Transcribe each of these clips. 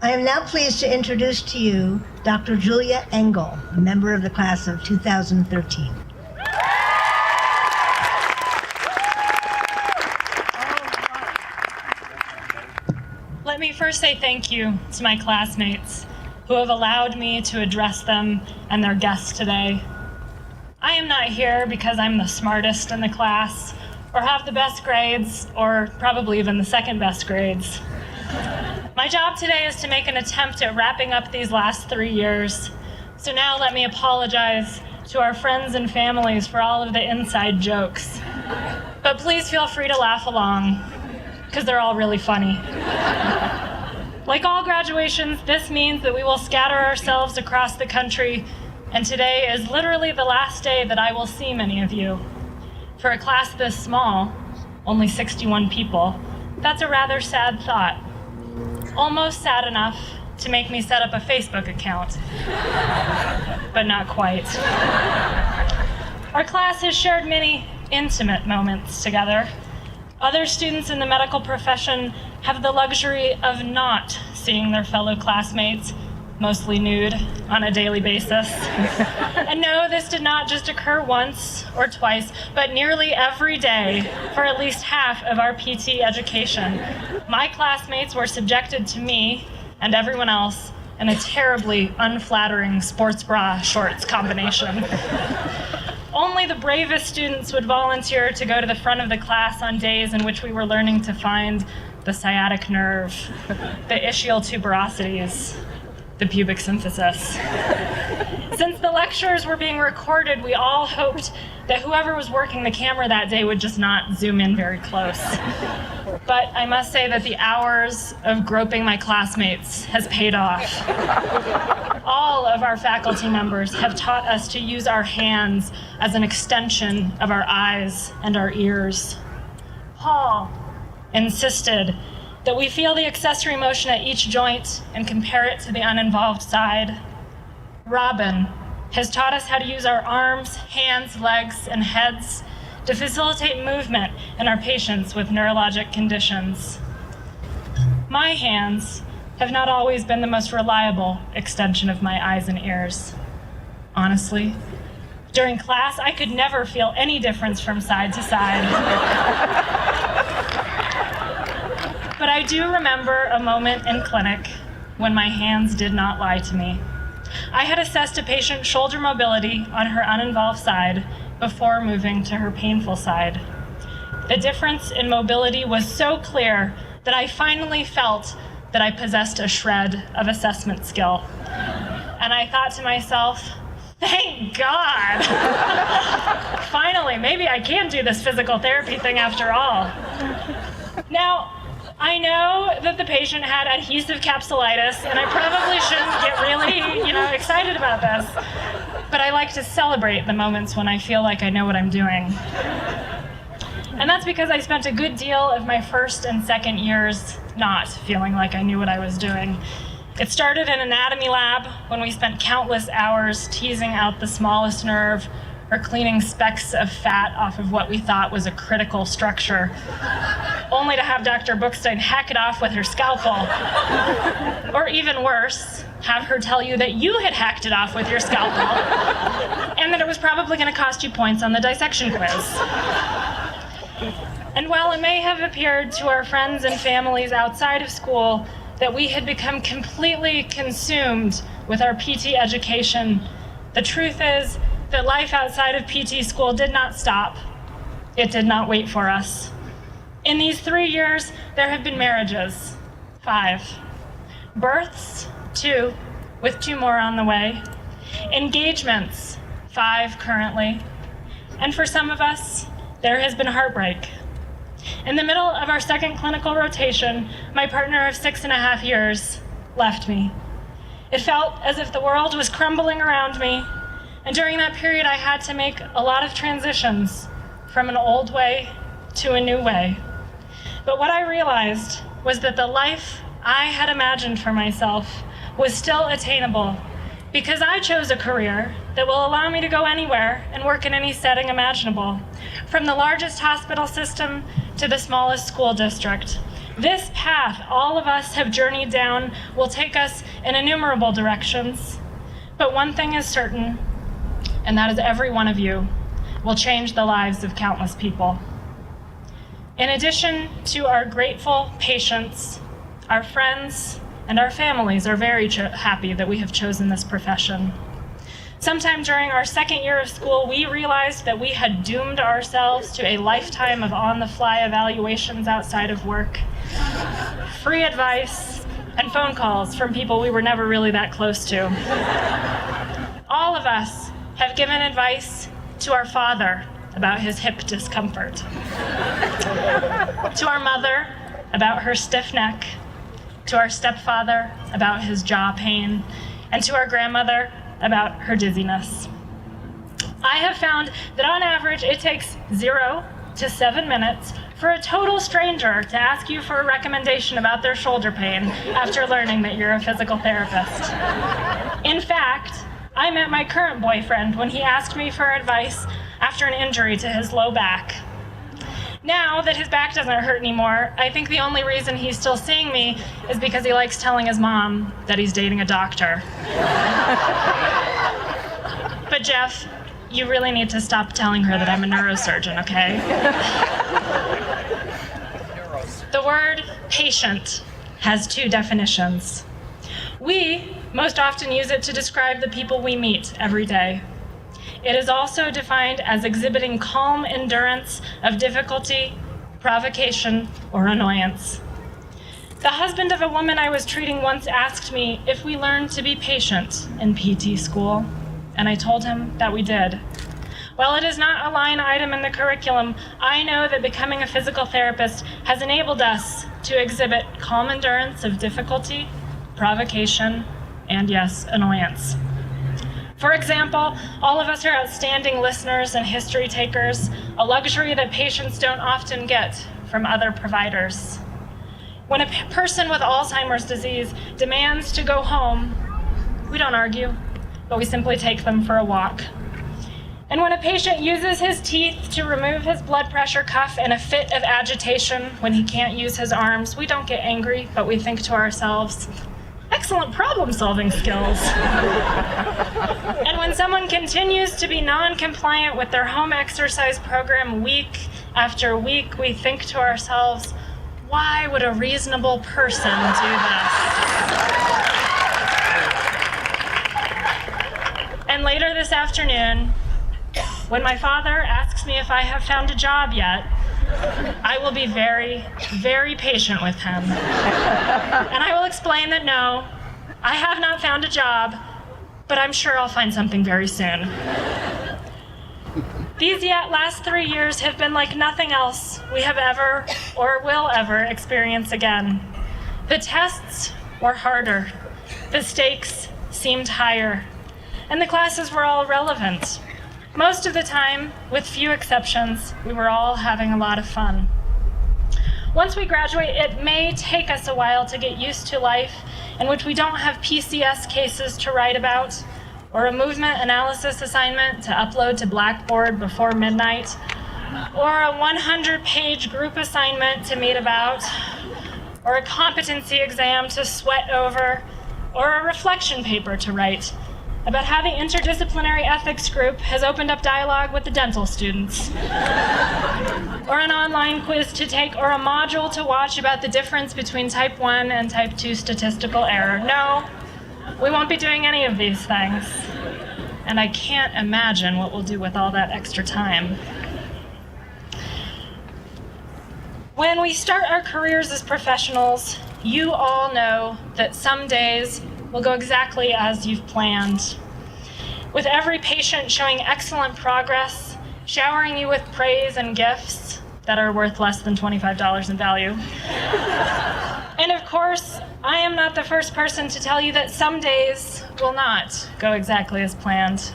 I am now pleased to introduce to you Dr. Julia Engle, a member of the class of 2013. Let me first say thank you to my classmates who have allowed me to address them and their guests today. I am not here because I'm the smartest in the class or have the best grades or probably even the second best grades. My job today is to make an attempt at wrapping up these last 3 years. So now let me apologize to our friends and families for all of the inside jokes. But please feel free to laugh along, because they're all really funny. Like all graduations, this means that we will scatter ourselves across the country, and today is literally the last day that I will see many of you. For a class this small, only 61 people, that's a rather sad thought. Almost sad enough to make me set up a Facebook account, but not quite. Our class has shared many intimate moments together. Other students in the medical profession have the luxury of not seeing their fellow classmates, mostly nude, on a daily basis. And no, this did not just occur once or twice, but nearly every day for at least half of our PT education. My classmates were subjected to me and everyone else in a terribly unflattering sports bra shorts combination. Only the bravest students would volunteer to go to the front of the class on days in which we were learning to find the sciatic nerve, the ischial tuberosities, the pubic symphysis. Since the lectures were being recorded, we all hoped that whoever was working the camera that day would just not zoom in very close. But I must say that the hours of groping my classmates has paid off. All of our faculty members have taught us to use our hands as an extension of our eyes and our ears. Paul insisted that we feel the accessory motion at each joint and compare it to the uninvolved side. Robin has taught us how to use our arms, hands, legs, and heads to facilitate movement in our patients with neurologic conditions. My hands have not always been the most reliable extension of my eyes and ears. Honestly, during class, I could never feel any difference from side to side. But I do remember a moment in clinic when my hands did not lie to me. I had assessed a patient's shoulder mobility on her uninvolved side before moving to her painful side. The difference in mobility was so clear that I finally felt that I possessed a shred of assessment skill. And I thought to myself, thank God! Finally, maybe I can do this physical therapy thing after all. Now, I know that the patient had adhesive capsulitis, and I probably shouldn't get really, excited about this. But I like to celebrate the moments when I feel like I know what I'm doing. And that's because I spent a good deal of my first and second years not feeling like I knew what I was doing. It started in anatomy lab when we spent countless hours teasing out the smallest nerve or cleaning specks of fat off of what we thought was a critical structure, only to have Dr. Bookstein hack it off with her scalpel. Or even worse, have her tell you that you had hacked it off with your scalpel and that it was probably going to cost you points on the dissection quiz. And while it may have appeared to our friends and families outside of school that we had become completely consumed with our PT education, the truth is that life outside of PT school did not stop. It did not wait for us. In these 3 years, there have been marriages, 5. Births, 2, with 2 more on the way. Engagements, 5 currently. And for some of us, there has been heartbreak. In the middle of our second clinical rotation, my partner of 6.5 years left me. It felt as if the world was crumbling around me, and during that period I had to make a lot of transitions from an old way to a new way. But what I realized was that the life I had imagined for myself was still attainable because I chose a career that will allow me to go anywhere and work in any setting imaginable, from the largest hospital system to the smallest school district, This path all of us have journeyed down will take us in innumerable directions. But one thing is certain, and that is every one of you will change the lives of countless people. In addition to our grateful patients, our friends and our families are very happy that we have chosen this profession. Sometime during our second year of school, we realized that we had doomed ourselves to a lifetime of on-the-fly evaluations outside of work, free advice, and phone calls from people we were never really that close to. All of us have given advice to our father about his hip discomfort, to our mother about her stiff neck, to our stepfather about his jaw pain, and to our grandmother about her dizziness. I have found that on average it takes 0 to 7 minutes for a total stranger to ask you for a recommendation about their shoulder pain after learning that you're a physical therapist. In fact, I met my current boyfriend when he asked me for advice after an injury to his low back. Now that his back doesn't hurt anymore, I think the only reason he's still seeing me is because he likes telling his mom that he's dating a doctor. But Jeff, you really need to stop telling her that I'm a neurosurgeon, okay? The word patient has 2 definitions. We most often use it to describe the people we meet every day. It is also defined as exhibiting calm endurance of difficulty, provocation, or annoyance. The husband of a woman I was treating once asked me if we learned to be patient in PT school, and I told him that we did. While it is not a line item in the curriculum, I know that becoming a physical therapist has enabled us to exhibit calm endurance of difficulty, provocation, and yes, annoyance. For example, all of us are outstanding listeners and history takers, a luxury that patients don't often get from other providers. When a person with Alzheimer's disease demands to go home, we don't argue, but we simply take them for a walk. And when a patient uses his teeth to remove his blood pressure cuff in a fit of agitation when he can't use his arms, we don't get angry, but we think to ourselves, excellent problem-solving skills. And when someone continues to be non-compliant with their home exercise program week after week, we think to ourselves, why would a reasonable person do this? And later this afternoon, when my father asks me if I have found a job yet, I will be very, very patient with him. And I will explain that no, I have not found a job, but I'm sure I'll find something very soon. These last 3 years have been like nothing else we have ever or will ever experience again. The tests were harder, the stakes seemed higher, and the classes were all relevant. Most of the time, with few exceptions, we were all having a lot of fun. Once we graduate, it may take us a while to get used to life in which we don't have PCS cases to write about, or a movement analysis assignment to upload to Blackboard before midnight, or a 100-page group assignment to meet about, or a competency exam to sweat over, or a reflection paper to write about how the interdisciplinary ethics group has opened up dialogue with the dental students, or an online quiz to take, or a module to watch about the difference between type 1 and type 2 statistical error. No, we won't be doing any of these things. And I can't imagine what we'll do with all that extra time. When we start our careers as professionals, you all know that some days will go exactly as you've planned. With every patient showing excellent progress, showering you with praise and gifts that are worth less than $25 in value. And of course, I am not the first person to tell you that some days will not go exactly as planned.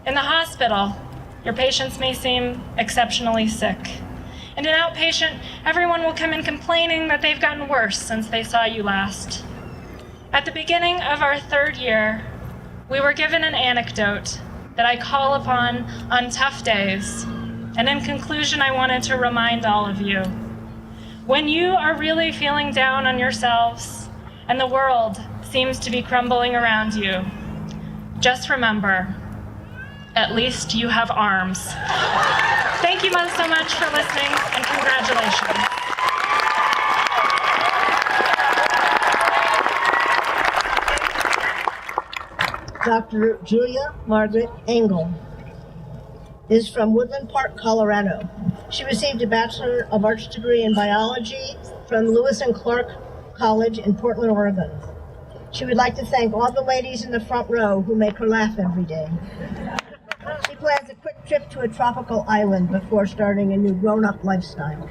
In the hospital, your patients may seem exceptionally sick. And in outpatient, everyone will come in complaining that they've gotten worse since they saw you last. At the beginning of our 3rd year, we were given an anecdote that I call upon on tough days. And in conclusion, I wanted to remind all of you. When you are really feeling down on yourselves and the world seems to be crumbling around you, just remember, at least you have arms. Thank you so much for listening, and congratulations. Dr. Julia Margaret Engle is from Woodland Park, Colorado. She received a Bachelor of Arts degree in biology from Lewis and Clark College in Portland, Oregon. She would like to thank all the ladies in the front row who make her laugh every day. She plans a quick trip to a tropical island before starting a new grown-up lifestyle.